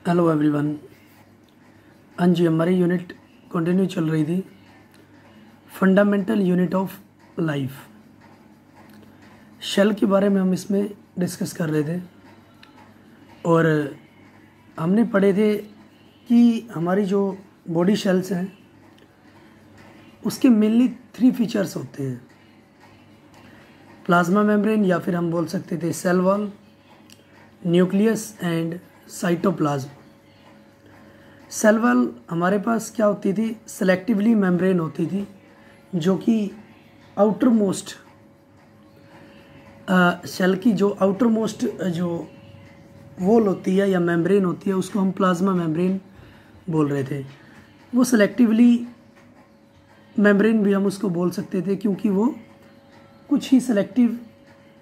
Hello everyone. हाँ जी, हमारी unit continue चल रही थी, fundamental unit of life. Cell के बारे में हम इसमें डिस्कस कर रहे थे और हमने पढ़े थे कि हमारी जो बॉडी शेल्स हैं उसके मेनली 3 फीचर्स होते हैं, प्लाज्मा मेम्ब्रेन या फिर हम बोल सकते थे cell wall, nucleus and cytoplasm. Cell wall हमारे पास क्या होती थी, सेलेक्टिवली मेम्ब्रेन होती थी जो कि आउटर मोस्ट सेल की जो आउटर मोस्ट जो वॉल होती है या मेम्ब्रेन होती है उसको हम प्लाज्मा मेम्ब्रेन बोल रहे थे। वो सेलेक्टिवली मेम्ब्रेन भी हम उसको बोल सकते थे क्योंकि वो कुछ ही सेलेक्टिव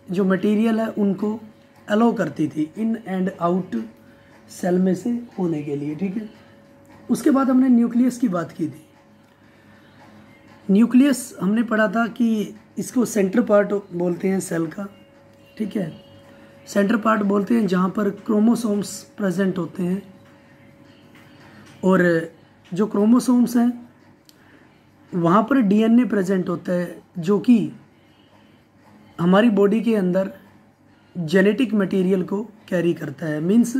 जो मटेरियल है उनको अलाउ करती थी इन एंड आउट सेल में से होने के लिए। ठीक है, उसके बाद हमने न्यूक्लियस की बात की थी। न्यूक्लियस हमने पढ़ा था कि इसको सेंटर पार्ट बोलते हैं सेल का। ठीक है, सेंटर पार्ट बोलते हैं जहाँ पर क्रोमोसोम्स प्रेजेंट होते हैं और जो क्रोमोसोम्स हैं वहाँ पर डीएनए प्रेजेंट होता है जो कि हमारी बॉडी के अंदर जेनेटिक मटेरियल को कैरी करता है, मीन्स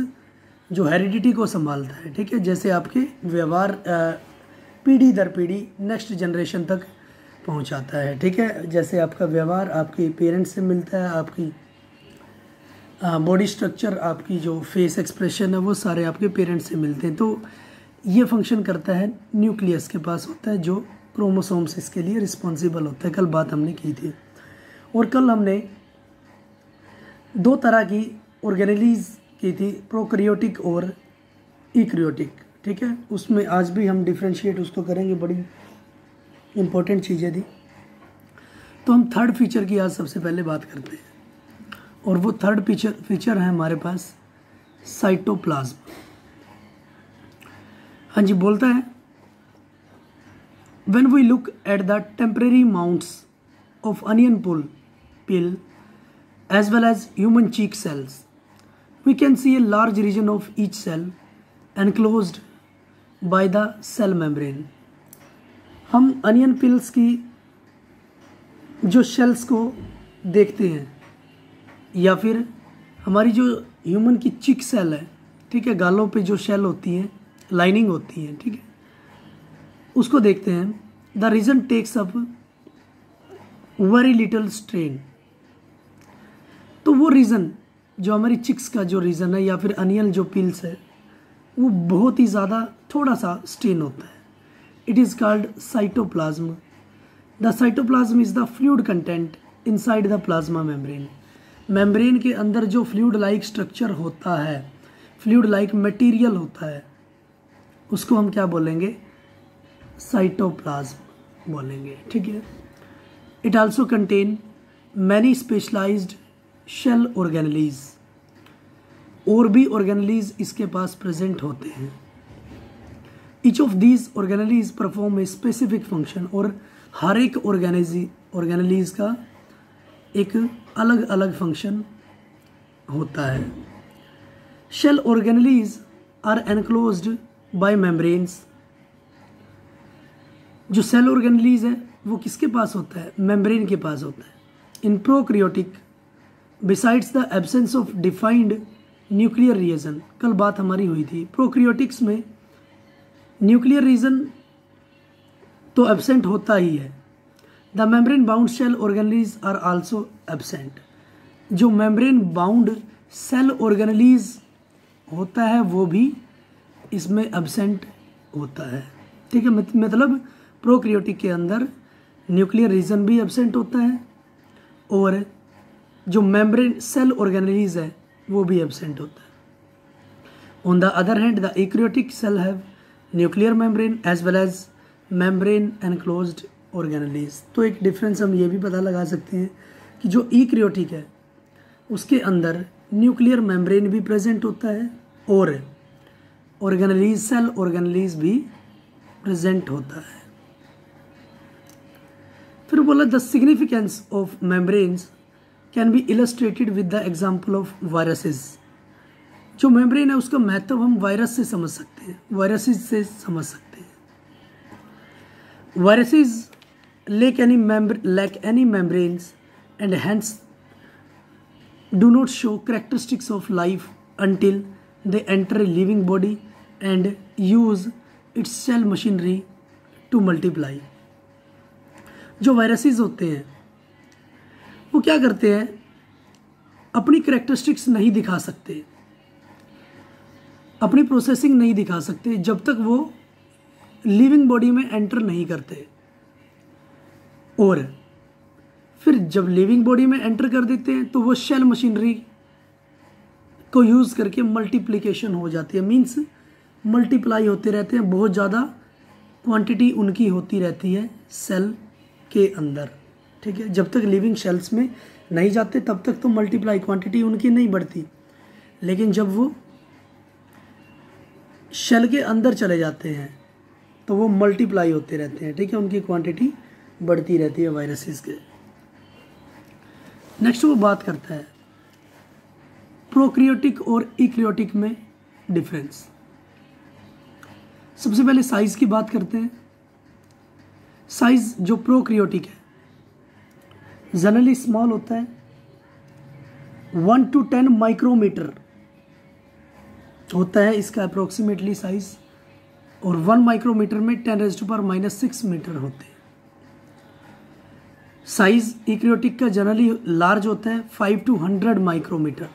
जो हेरिडिटी को संभालता है। ठीक है, जैसे आपके व्यवहार पीढ़ी दर पीढ़ी नेक्स्ट जनरेशन तक पहुंचाता है। ठीक है, जैसे आपका व्यवहार आपके पेरेंट्स से मिलता है, आपकी बॉडी स्ट्रक्चर, आपकी जो फेस एक्सप्रेशन है वो सारे आपके पेरेंट्स से मिलते हैं। तो ये फंक्शन करता है, न्यूक्लियस के पास होता है जो क्रोमोसोम्स इसके लिए रिस्पॉन्सिबल होता है। कल बात हमने की थी और कल हमने 2 तरह की ऑर्गेनेलीज की थी, प्रोकैरियोटिक और यूकैरियोटिक। ठीक है, उसमें आज भी हम डिफ्रेंशिएट उसको करेंगे, बड़ी इंपॉर्टेंट चीज़ें थी। तो हम थर्ड फीचर की आज सबसे पहले बात करते हैं और वो थर्ड फीचर है हमारे पास साइटोप्लाज्म। हाँ जी, बोलता है when we look at the temporary mounts of onion peel as well as human cheek cells, we can see a large region of each cell enclosed by the cell membrane। हम onion pills की जो shells को देखते हैं या फिर हमारी जो ह्यूमन की चिक सेल है, ठीक है, गालों पे जो शेल होती है, लाइनिंग होती है, ठीक है, उसको देखते हैं। The region takes up very little strain. तो वो रीज़न जो हमारी चिक्स का जो रीज़न है या फिर अनियल जो पिल्स है वो बहुत ही ज़्यादा थोड़ा सा स्टेन होता है। It is called cytoplasm. The cytoplasm is the fluid content inside the plasma membrane. Membrane के अंदर जो फ्लूइड लाइक स्ट्रक्चर होता है, फ्लूइड लाइक मटेरियल होता है, उसको हम क्या बोलेंगे, साइटोप्लाज्म बोलेंगे। ठीक है, it also contain many specialized cell organelles, और भी ऑर्गेनेलीज इसके पास प्रेजेंट होते हैं। Each of these organelles perform a specific function, और हर एक ऑर्गेनेलीज का एक अलग अलग फंक्शन होता है। Cell organelles are enclosed by membranes. जो सेल ऑर्गेनेलीज है वो किसके पास होता है, मेम्ब्रेन के पास होता है। इन prokaryotic besides the absence of defined nuclear region, कल बात हमारी हुई थी, प्रोकैरियोटिक्स में न्यूक्लियर रीजन तो एब्सेंट होता ही है। The membrane bound cell organelles are also absent. जो मेम्ब्रेन बाउंड सेल ऑर्गेनेलीज होता है वो भी इसमें एब्सेंट होता है। ठीक है, मतलब प्रोकैरियोटिक के अंदर न्यूक्लियर रीजन भी एब्सेंट होता है और जो मेम्ब्रेन सेल ऑर्गेनेलीज है वो भी एब्सेंट होता है। On the other hand the eukaryotic cell have nuclear membrane as well as membrane enclosed organelles. तो एक डिफरेंस हम ये भी पता लगा सकते हैं कि जो यूकैरियोटिक है उसके अंदर न्यूक्लियर मेम्ब्रेन भी प्रेजेंट होता है और ऑर्गेनेलीज सेल ऑर्गेनेलीज भी प्रेजेंट होता है। फिर बोला the significance of membranes can be illustrated with the example of viruses। जो मेम्ब्रेन है उसका महत्व हम वायरस से समझ सकते हैं, वायरसेस से समझ सकते हैं। Viruses lack any membranes and hence do not show characteristics of life until they enter a living body and use its cell machinery to multiply। जो वायरसेस होते हैं वो क्या करते हैं, अपनी कैरेक्टरिस्टिक्स नहीं दिखा सकते, अपनी प्रोसेसिंग नहीं दिखा सकते जब तक वो लिविंग बॉडी में एंटर नहीं करते, और फिर जब लिविंग बॉडी में एंटर कर देते हैं तो वो सेल मशीनरी को यूज़ करके मल्टीप्लिकेशन हो जाती है, मींस मल्टीप्लाई होते रहते हैं, बहुत ज़्यादा क्वांटिटी उनकी होती रहती है सेल के अंदर, ठीक है। जब तक लिविंग सेल्स में नहीं जाते तब तक तो मल्टीप्लाई क्वांटिटी उनकी नहीं बढ़ती, लेकिन जब वो सेल के अंदर चले जाते हैं तो वो मल्टीप्लाई होते रहते हैं, ठीक है, उनकी क्वांटिटी बढ़ती रहती है वायरसेस के। नेक्स्ट वो बात करता है प्रोकैरियोटिक और यूकैरियोटिक में डिफरेंस। सबसे पहले साइज की बात करते हैं। साइज जो प्रोकैरियोटिक है जनरली स्मॉल होता है, 1 to 10 माइक्रोमीटर होता है इसका अप्रोक्सीमेटली साइज, और 1 माइक्रोमीटर में 10⁻⁻⁶ मीटर होते हैं। साइज यूकैरियोटिक का जनरली लार्ज होता है, 5 to 100 माइक्रोमीटर।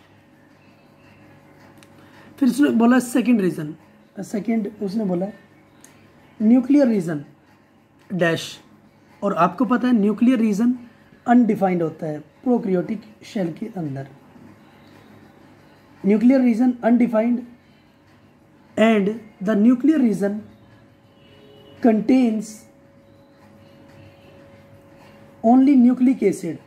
फिर उसने बोला सेकंड रीजन, उसने बोला न्यूक्लियर रीजन डैश, और आपको पता है न्यूक्लियर रीजन अनडिफाइंड होता है प्रोकैरियोटिक शेल के अंदर। Nuclear region undefined and the nuclear region contains only nucleic acid।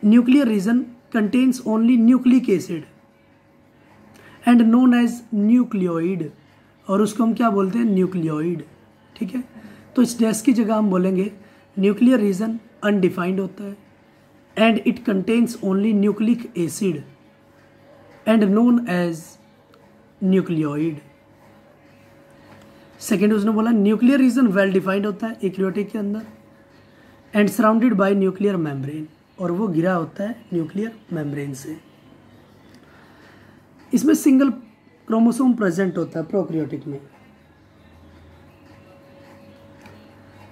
nuclear region contains only nucleic acid and known as nucleoid, और उसको हम क्या बोलते हैं, न्यूक्लियोइड, ठीक है। तो इस डैश की जगह हम बोलेंगे न्यूक्लियर रीजन अनडिफाइंड होता है and it contains only nucleic acid and known as nucleoid. Second उसने बोला न्यूक्लियर रीजन वेल डिफाइंड होता है यूकैरियोटिक के अंदर and surrounded by nuclear membrane, और वो घिरा होता है न्यूक्लियर मेम्ब्रेन से। इसमें सिंगल क्रोमोसोम प्रेजेंट होता है प्रोकैरियोटिक में,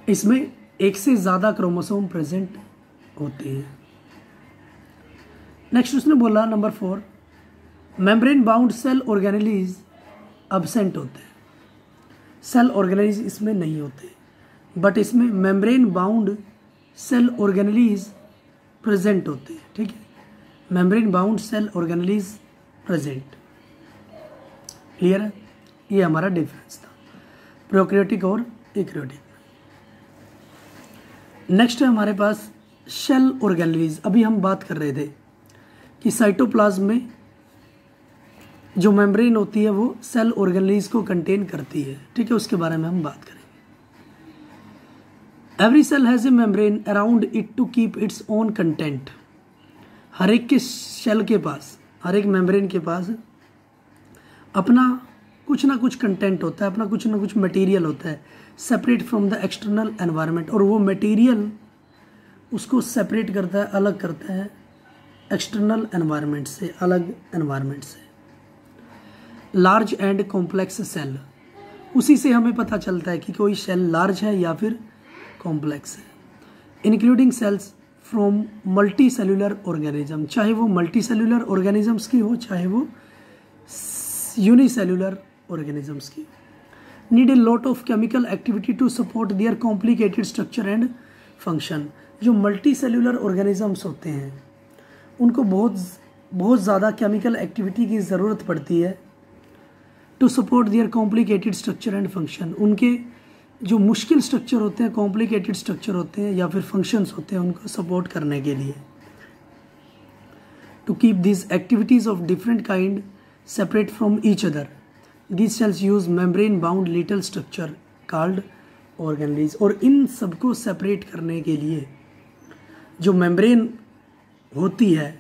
इसमें एक से ज़्यादा क्रोमोसोम प्रेजेंट होते हैं। नेक्स्ट उसने बोला number 4 membrane bound cell organelles absent होते हैं। सेल ऑर्गेनेलीज इसमें नहीं होते, बट इसमें membrane bound cell organelles present होते हैं, ठीक है। Membrane bound cell organelles present, clear है। ये हमारा डिफरेंस था प्रोकैरियोटिक और यूकैरियोटिक। नेक्स्ट है हमारे पास सेल ऑर्गेनेलीज। अभी हम बात कर रहे थे कि साइटोप्लाज्म में जो मेम्ब्रेन होती है वो सेल ऑर्गेनेलीज को कंटेन करती है, ठीक है, उसके बारे में हम बात करेंगे। Every cell has a membrane around it to keep its own content. हर एक के सेल के पास, हर एक मेम्ब्रेन के पास अपना कुछ ना कुछ कंटेंट होता है, अपना कुछ ना कुछ मटेरियल होता है separate from the external environment, और वो मटेरियल उसको सेपरेट करता है, अलग करता है एक्सटर्नल एनवायरनमेंट से, अलग एनवायरनमेंट से। लार्ज एंड कॉम्प्लेक्स सेल, उसी से हमें पता चलता है कि कोई सेल लार्ज है या फिर कॉम्प्लेक्स है। Including cells from multicellular organism, चाहे वो मल्टी सेलुलर ऑर्गेनिजम्स की हो चाहे वो यूनिसेलुलर ऑर्गेनिजम्स की। Need a lot of chemical activity to support their complicated structure and function. जो मल्टी सेलुलर ऑर्गेनिजम्स होते हैं उनको बहुत ज़्यादा केमिकल एक्टिविटी की ज़रूरत पड़ती है to support their complicated structure and function. उनके जो मुश्किल स्ट्रक्चर होते हैं, कॉम्प्लिकेटेड स्ट्रक्चर होते हैं या फिर फंक्शंस होते हैं, उनको सपोर्ट करने के लिए। To keep this activities of different kind separate from each other, this cells use membrane bound little structure called organelles. और इन सबको सेपरेट करने के लिए जो मेम्ब्रेन होती है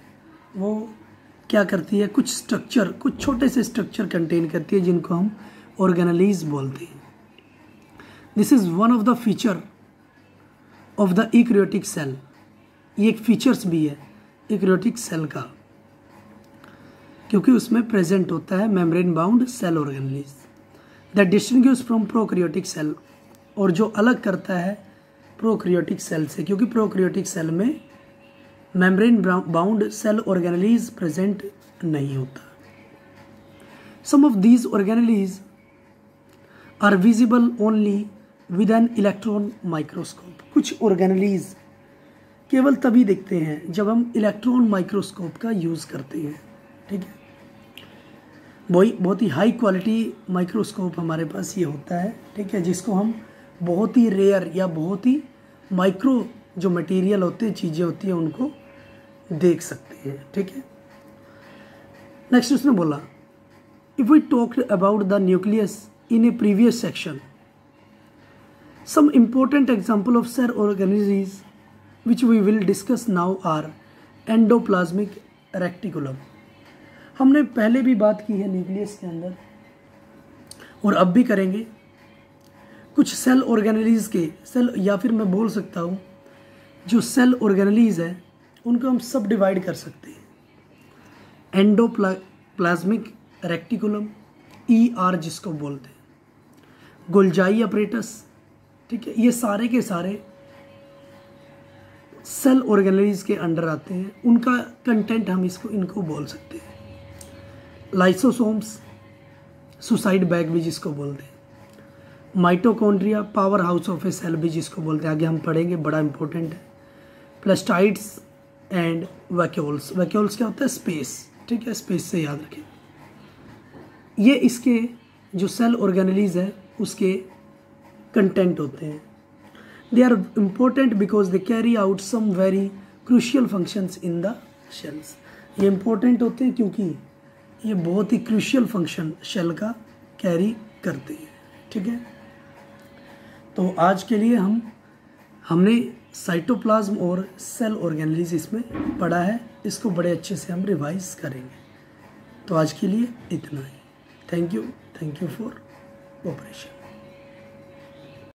वो क्या करती है, कुछ स्ट्रक्चर, कुछ छोटे से स्ट्रक्चर कंटेन करती है जिनको हम ऑर्गेनेलीज बोलते हैं। This is one of the feature of the eukaryotic cell. ये एक फीचर्स भी है यूकैरियोटिक सेल का, क्योंकि उसमें प्रेजेंट होता है membrane bound cell organelles that distinguish from prokaryotic cell, और जो अलग करता है प्रोकैरियोटिक सेल से, क्योंकि प्रोकैरियोटिक सेल में membrane bound cell organelles present नहीं होता। Some of these organelles are visible only with an electron microscope. कुछ ऑर्गेनेलीज केवल तभी दिखते हैं जब हम इलेक्ट्रॉन माइक्रोस्कोप का यूज़ करते हैं। ठीक है, बहुत ही हाई क्वालिटी माइक्रोस्कोप हमारे पास ये होता है। ठीक है, जिसको हम बहुत ही रेयर या बहुत ही माइक्रो जो मटेरियल होते हैं, चीज़ें होती हैं, उनको देख सकते हैं। ठीक है, नेक्स्ट उसने बोला if we talked about the nucleus in a previous section, some important example of cell organelles which we will discuss now are endoplasmic reticulum. हमने पहले भी बात की है न्यूक्लियस के अंदर, और अब भी करेंगे। कुछ सेल ऑर्गेनेलीज के सेल, या फिर मैं बोल सकता हूँ जो सेल ऑर्गेनेलीज है उनको हम सब डिवाइड कर सकते हैं। एंडोप्लाज्मिक रेक्टिकुलम, ER जिसको बोलते हैं, गोल्जाई अपरेटस। ठीक है, ये सारे के सारे सेल ऑर्गेनेलीज के अंडर आते हैं। उनका कंटेंट हम इनको बोल सकते हैं। लाइसोसोम्स, सुसाइड बैग भी जिसको बोलते हैं, mitochondria, power house of a cell भी जिसको बोलते हैं, आगे हम पढ़ेंगे, बड़ा इंपॉर्टेंट है। प्लास्टाइड्स एंड वैक्यूल्स। वैक्यूल्स क्या होता है, स्पेस। ठीक है, स्पेस से याद रखें। ये इसके जो सेल ऑर्गेनेलीज है उसके कंटेंट होते हैं। They are important because they carry out some very crucial functions in the cells. ये इम्पोर्टेंट होते हैं क्योंकि ये बहुत ही क्रूशियल फंक्शन शेल का कैरी करते हैं। ठीक है, तो आज के लिए हमने साइटोप्लाज्म और सेल ऑर्गेनेलीज इसमें पढ़ा है। इसको बड़े अच्छे से हम रिवाइज करेंगे। तो आज के लिए इतना ही। Thank you for cooperation.